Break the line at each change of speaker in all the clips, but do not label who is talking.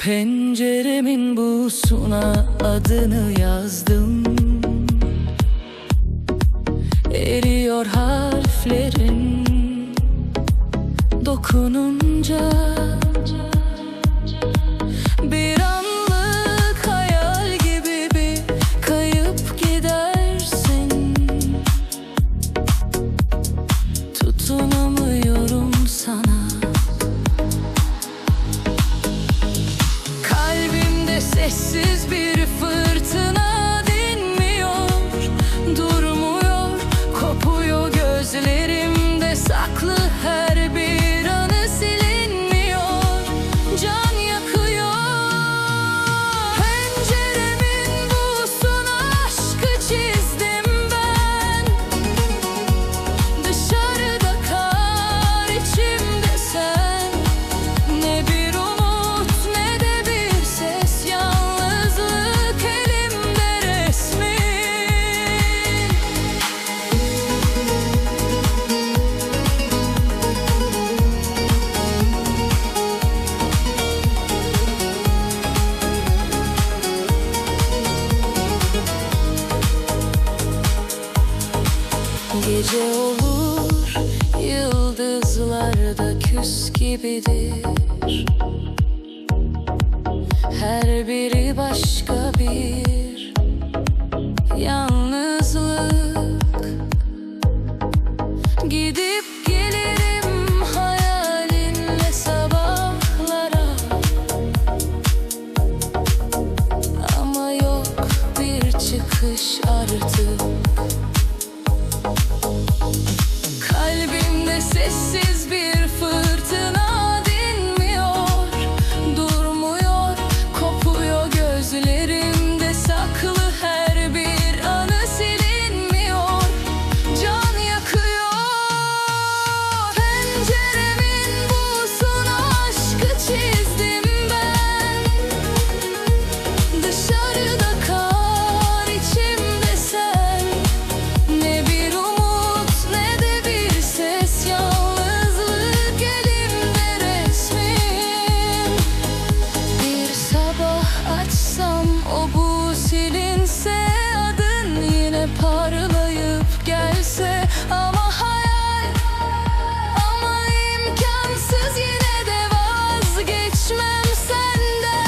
Penceremin busuna adını yazdım. Eriyor harflerin dokununca. Bir anlık hayal gibi bir kayıp gidersin. Tutunamıyorum sana. Kalbimde sessiz bir fırtına dinmiyor, durmuyor, kopuyor gözlerimde saklı her bir anı silinmiyor, can yakıyor. Penceremin busuna aşkı çizdim ben. Dışarıda kar, içimde sen. Ne bir umut ne de bir ses, yalnızlık elimde resmin. Gece olur, yıldızlar da küs gibidir. Her biri başka bir yalnızlık. Gidip gelirim hayalinle sabahlara, ama yok bir çıkış artık. Kalbimde sessiz bir fırtına dinmiyor, durmuyor, kopuyor gözlerimde saklı her bir anı silinmiyor, can yakıyor. Penceremin busuna aşkı çizdim ben. Dışarıda kar, içimde sen. Ne bir umut ne de bir ses, yalnızlık elimde resmin. Bir sabah açsam o bu silinse, adın yine parlayıp gelse, ama hayal, ama imkansız, yine de vazgeçmem senden.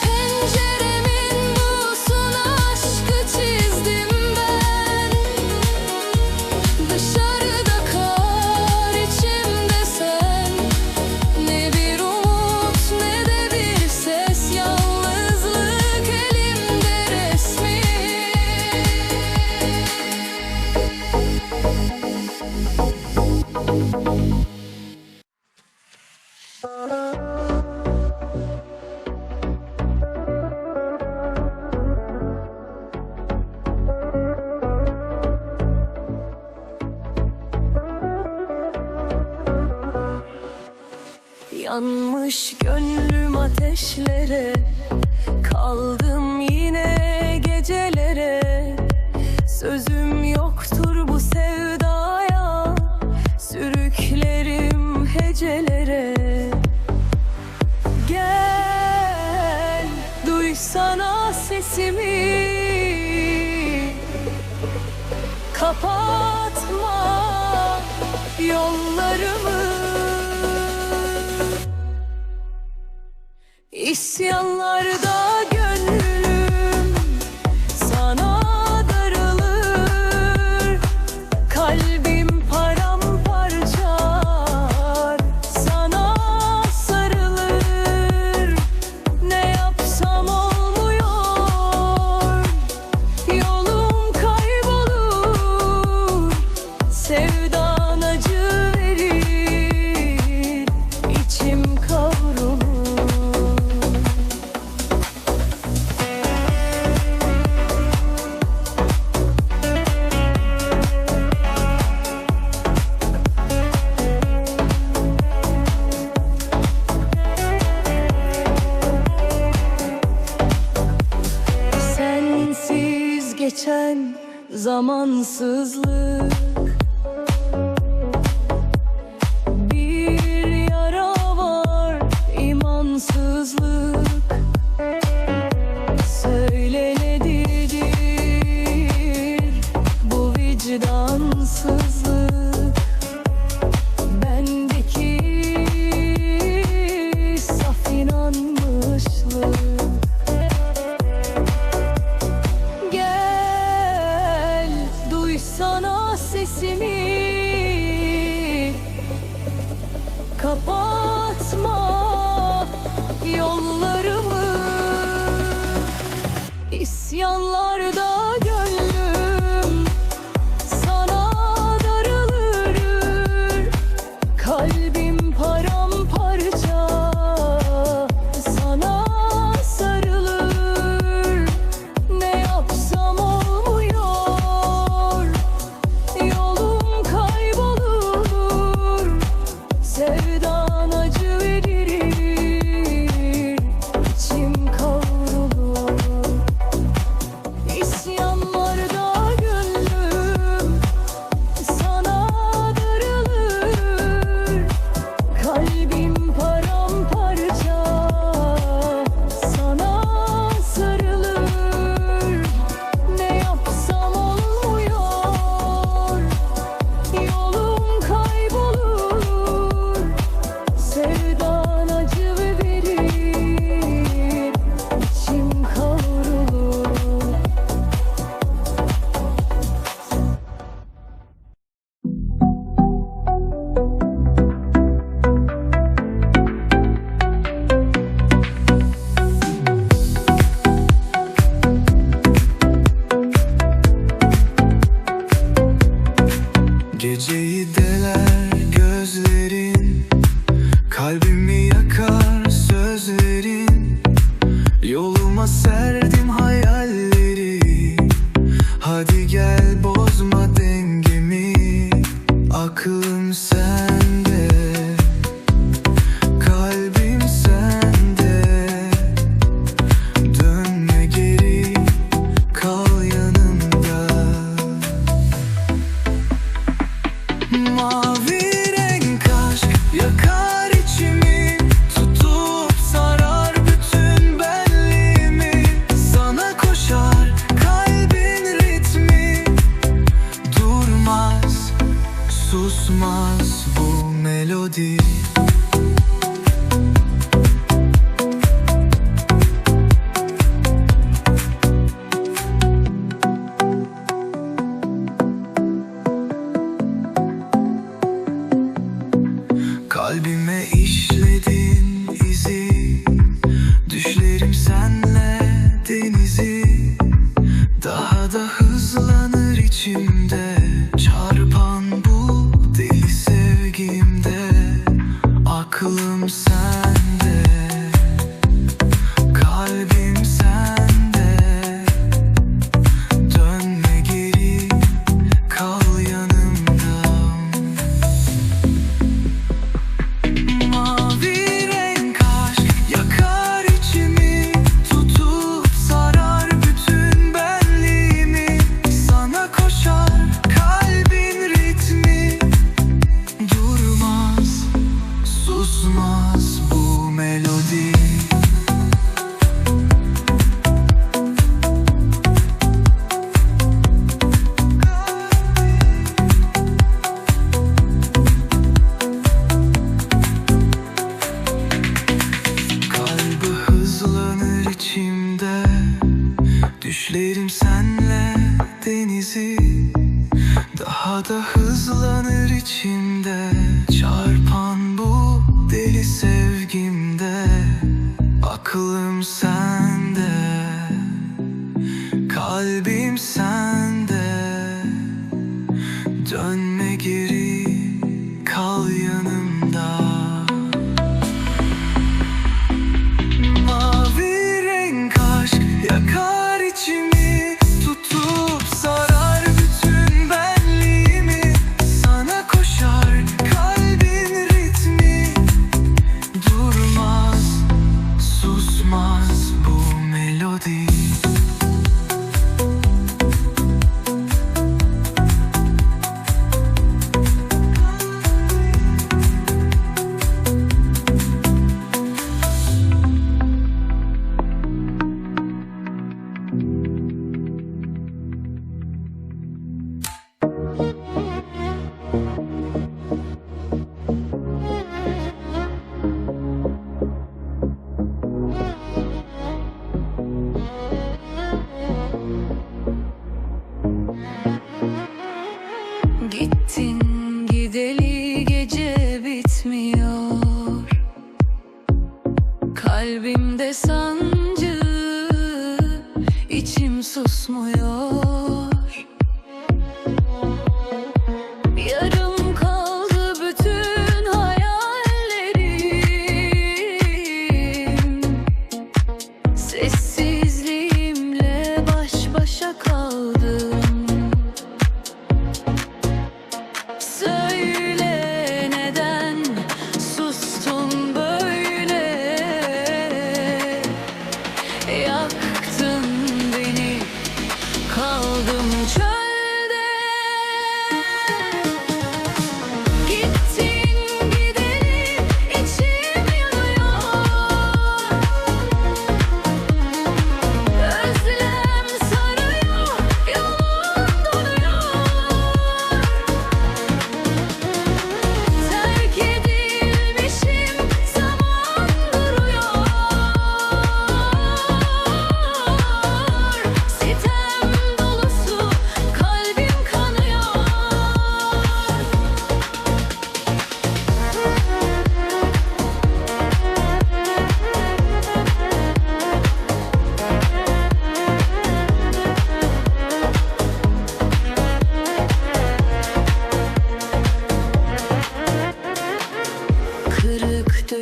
Penceremin busuna aşkı çizdim ben. Dışarıda kar, içimde sen. Ne bir umut ne de bir ses, yalnızlık elimde resmin. Yanmış gönlüm ateşlere, kaldım yine gecelere. Sözüm yoktur bu sevdaya, sürüklerim hecelere. Gel, duysana sesimi, kapatma yollarımı. İsyanlarda gönlüm sana darılır. Kalbim paramparça sana sarılır. Ne yapsam olmuyor, yolum kaybolur. Sevdan acı verir, içim kavrulur. Sensiz geçen zamansızlık bir yara var. kapatma yollarımı. İsyanlarda gönlüm sana darılır, kalbim paramparça sana sarılır. Ne yapsam olmuyor, yolum kaybolur, sevdan acı verir, içim kavrulur. İsyanlarda gönlüm sana darılır, kalbim paramparça sana sarılır. Ne yapsam olmuyor, yolum kaybolur, sevdan acı verir, içim kavrulur.
Geceyi deler gözlerin, kalbimi yakar sözlerin. Yoluma serdim hayalleri, hadi gel bozma dengemi. Aklım sende, kalbim sende. Dönme geri, kal yanımda. Mavi renk aşk yakar içimi, tutup sarar bütün benliğimi. Sana koşar kalbin ritmi, durmaz, susmaz bu melodi. Kalbime işledin izi, düşlerim senle denizi. Daha da hızlanır içimde, çarpan bu deli sevgimde. Aklım sende, kalbim sende. Dönme geri, kal yanımda. Mavi renk aşk yakar içimi, tutup sarar bütün benliğimi. Sana koşar kalbin ritmi, durmaz, susmaz bu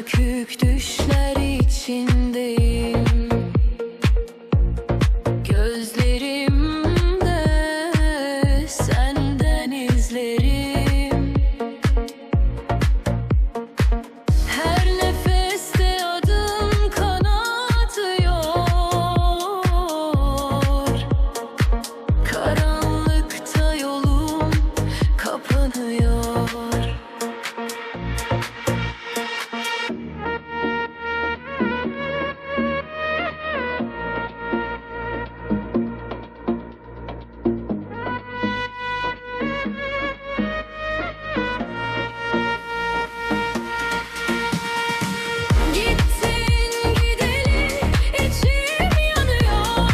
dökük düşler içindeyim. Gözlerimde senden izlerim. Her nefeste adım kanatıyor. Karanlıkta yolum kapanıyor. Gittin gideli içim yanıyor.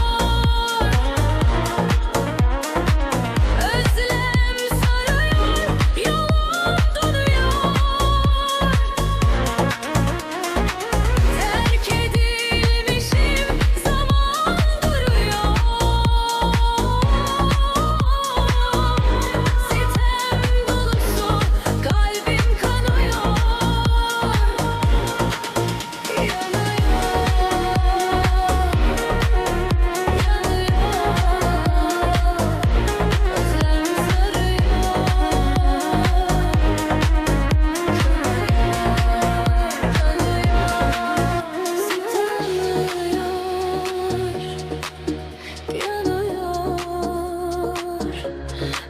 Özlem sarıyor, yolum donuyor. Terk edilmişim, zaman duruyor. Sitem dolusu kalbim kanıyor.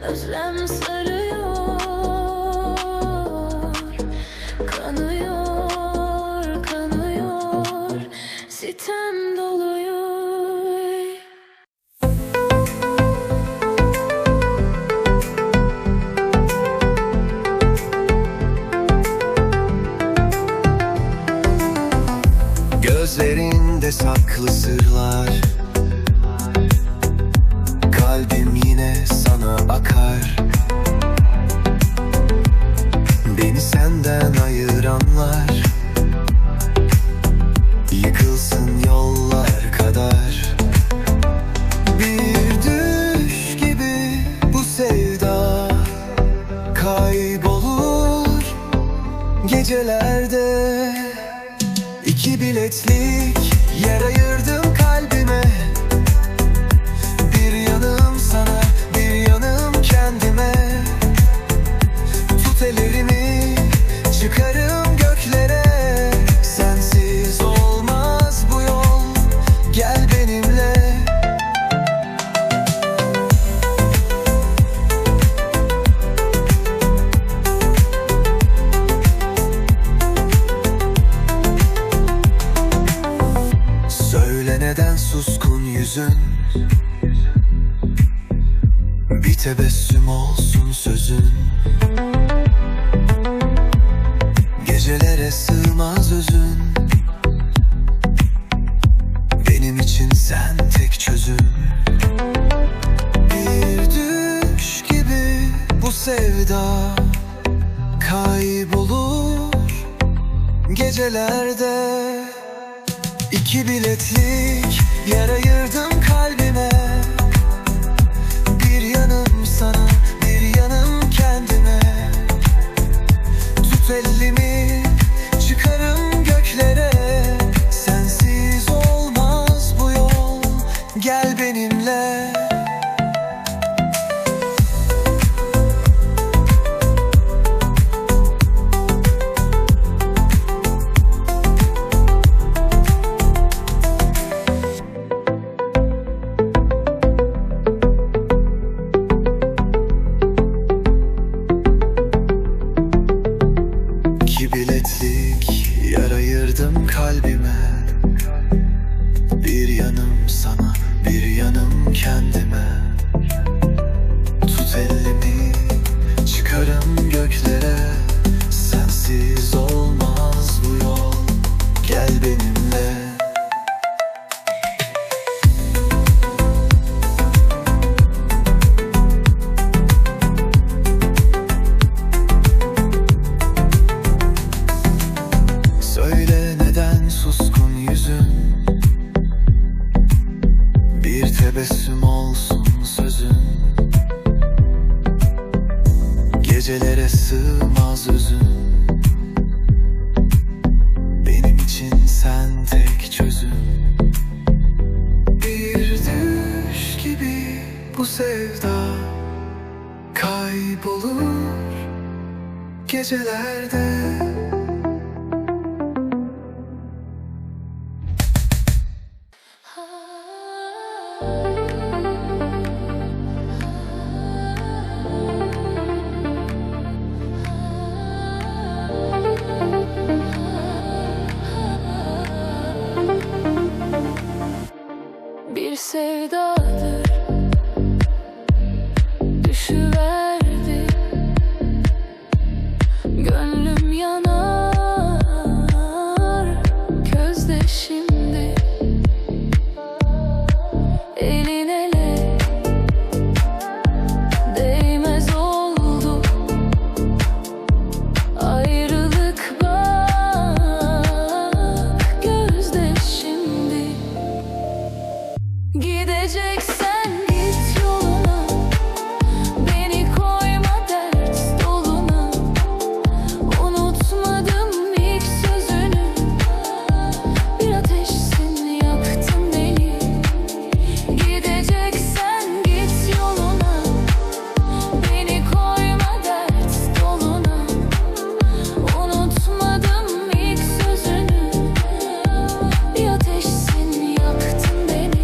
Özlem sarıyor, kanıyor, kanıyor, sitem doluyor.
Gözlerinde saklı sırlar. Kalbim yine sana akar. Beni senden ayıranlar yıkılsın yollar kadar. Bir düş gibi bu sevda kaybolur gecelerde. İki biletlik yer ayırdım kalbime. Bir yanım sana, bir yanım kendime. Tut ellerimi, çıkarım göklere. Sensiz olmaz bu yol, gel benimle. Söyle neden suskun yüzün? Bir tebessüm olsun sözün. Gecelere sığmaz özün. Benim için sen tek çözüm. Bir düş gibi bu sevda kaybolur gecelerde. İki biletlik yer ayırdım kalbime. Bir yanım sana, bir yanım kendime. Tut elimi, çıkarım göklere. Sensiz olmaz bu yol, gel benimle. İki biletlik yer ayırdım kalbime. Bir yanım sana, bir yanım kendime. Tut elimi, çıkarım göklere. Sensiz olmaz bu yol, gel benimle. gecelerde.
Bir sevdadır düşüverdi, gönlüm yanar közde şimdi. Elin ele değmez oldu, ayrılık bak gözde şimdi. Gideceksen git yoluna, beni koyma dert doluna. Unutmadım ilk sözünü, bir ateşsin yaktın beni. Gideceksen git yoluna, beni koyma dert doluna. Unutmadım ilk sözünü, bir ateşsin yaktın beni.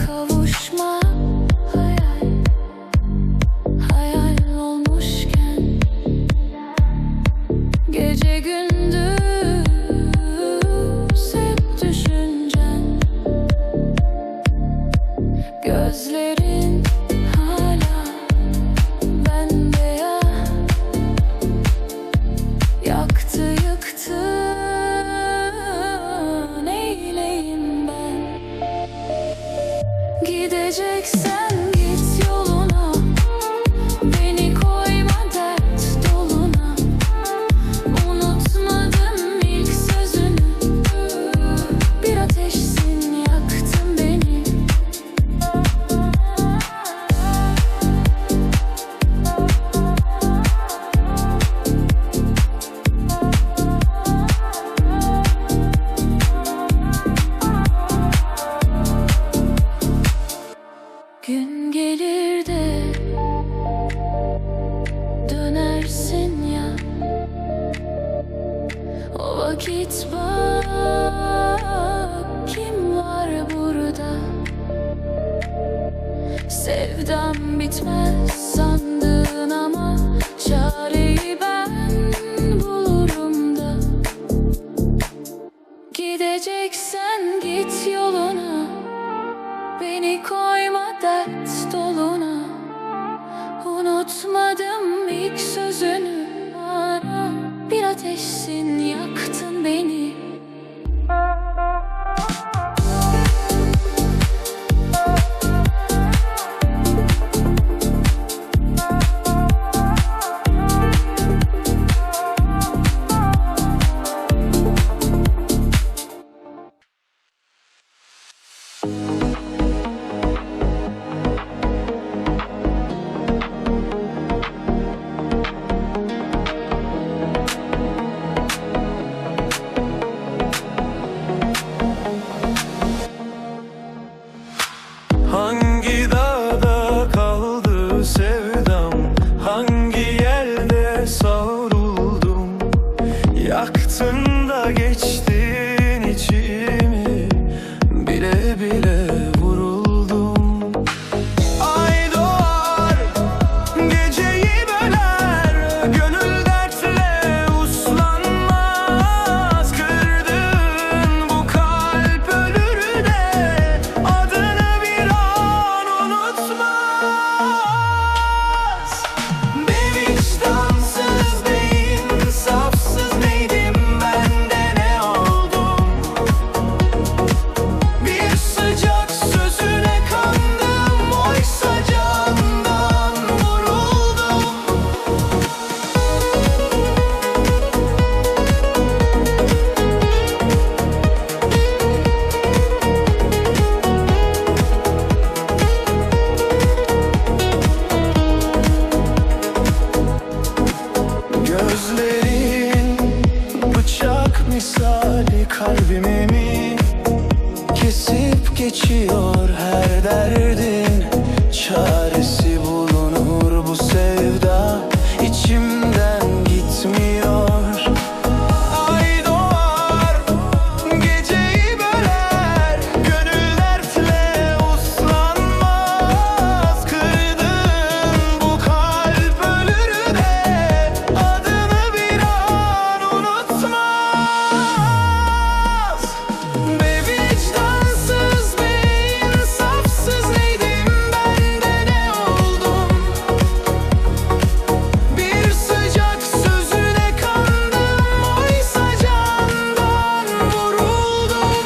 Kavuşma hayal, hayal olmuşken, gece gündüz hep düşüncen. Gözlerin hala bembeyaz, yaktı yıktı, neyleyim ben? Gideceksen git yoluna, beni koyma dert doluna. Unutmadım ilk sözünü, bir ateşsin yaktın beni. Gün gelir de dönersin ya, o vakit bak kim var burada. Sevdam bitmez sandın ama çareyi ben bulurum da. Gideceksen git yoluna, beni koyma dert doluna. Unutmadım ilk sözünü bana, bir ateşsin yaktın beni.
Hangi dağda kaldı sevdam, hangi yerde savruldum? Yaktın da geçtin içimi, bile bile vuruldum. Ay doğar, geceyi böler, gönül dertle uslanmaz. Kırdığın bu kalp ölür de adını bir an unutmaz. Bir vicdansız, bir insafsız neydim ben? Sözlerin bıçak misali kalbimi mi kesip geçiyor her derdin. Çaresi bulunur bu sevda, içimden gitmiyor. Ay doğar, geceyi böler, gönül dertle uslanmaz. Kırdığın bu kalp ölür de adını bir an unutmaz. Be vicdansız, be insafsız, neydim ben de ne oldum? Bir sıcak sözüne kandım, oysa candan vuruldum.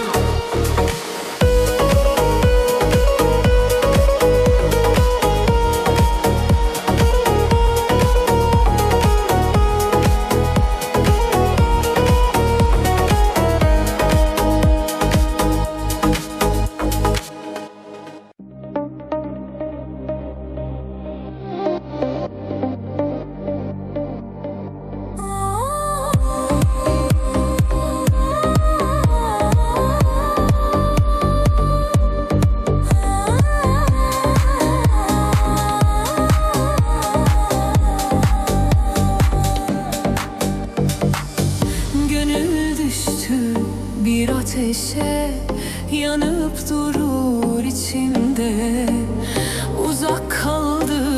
Gönül düştü bir ateşe, yanıp durur içimde. Uzak kaldı